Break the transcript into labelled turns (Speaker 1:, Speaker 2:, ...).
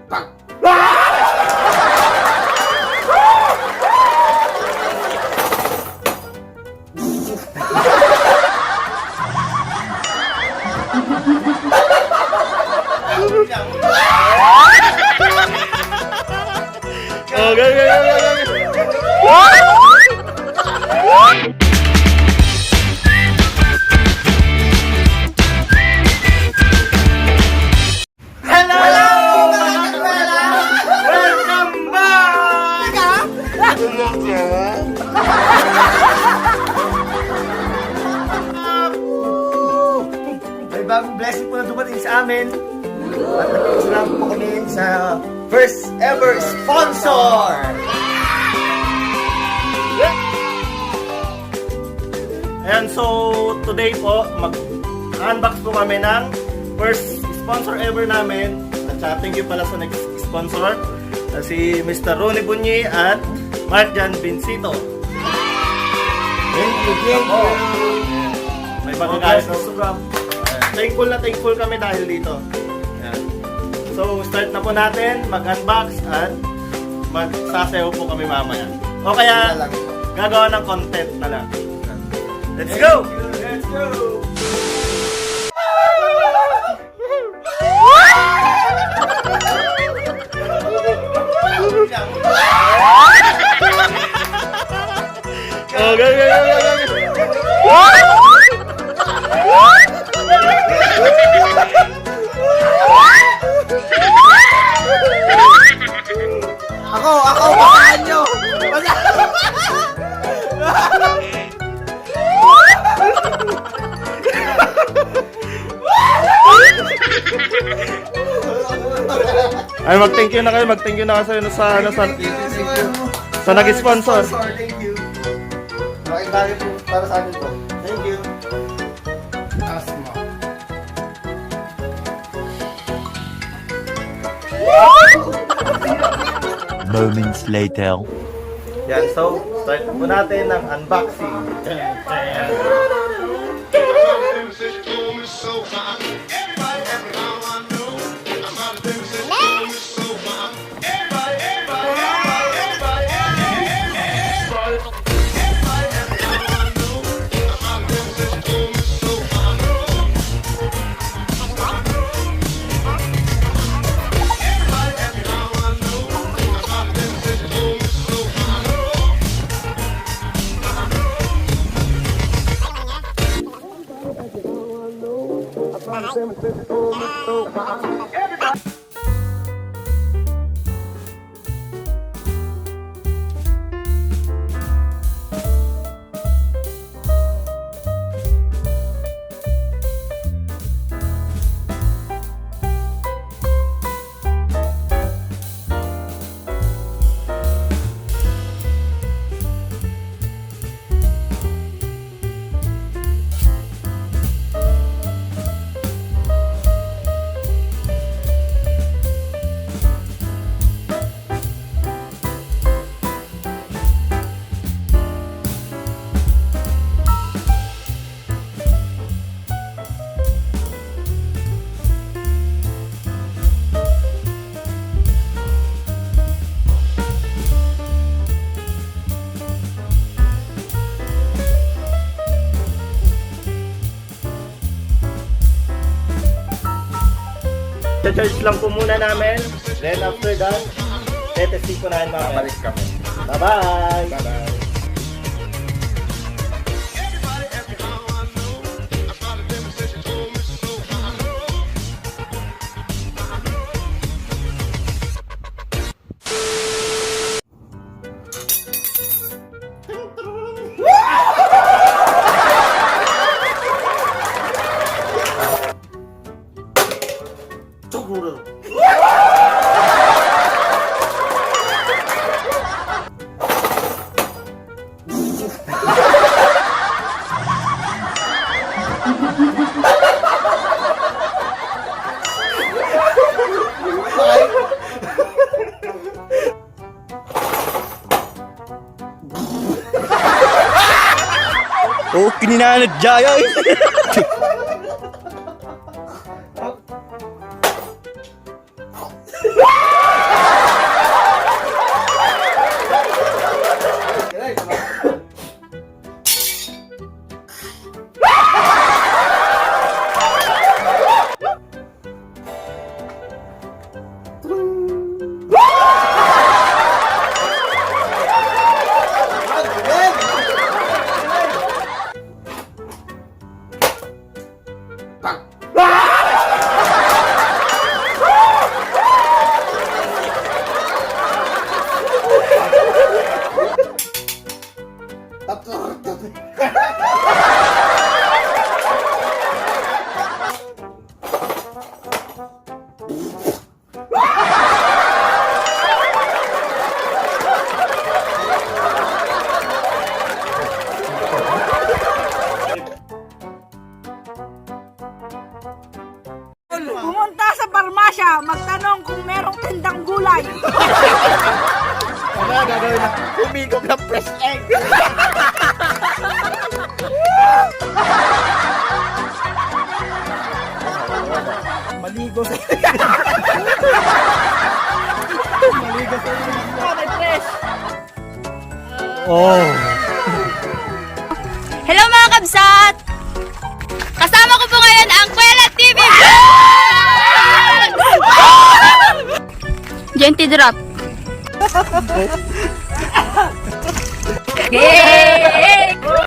Speaker 1: Pak!
Speaker 2: May bagong blessing po na dumating sa amin. At nagpapasalamat po kami sa first ever sponsor! Ayan, so today po, mag-unbox po kami ng first sponsor ever namin. At thank you pala sa next sponsor, si Mr. Ronnie Bunyi at Marjan Vincito. Thank you. May pagkakalit na sobrang thankful kami dahil dito. Ayan. So, start na po natin, mag-unbox at magsasayaw po kami mamaya. O kaya, gagawa ng content na lang. Let's go! Let's go!
Speaker 1: Ako, bakaan nyo!
Speaker 2: Ay, mag-thank you na kayo sa nag-sponsor.
Speaker 1: Thank you. Malaking bagay po para sa amin po.
Speaker 2: Thank you.
Speaker 1: Asma.
Speaker 3: Moments later.
Speaker 2: Yan, so, start na po natin ng unboxing. Charge lang po muna namin. Then after that, tetesting ko na mga
Speaker 1: Balik kami.
Speaker 2: Bye-bye!
Speaker 1: Bye-bye.
Speaker 3: Oh, kininanad jaya eh.
Speaker 4: Ginawa siya, magtanong kung merong tindang gulay.
Speaker 2: Ano gagawin na? Humigop ng fresh egg.
Speaker 1: Maligo sa
Speaker 3: Oh.
Speaker 5: Hello mga kabsat! Kasama ko po ngayon ang Kuwela TV! Genty drop. Yay!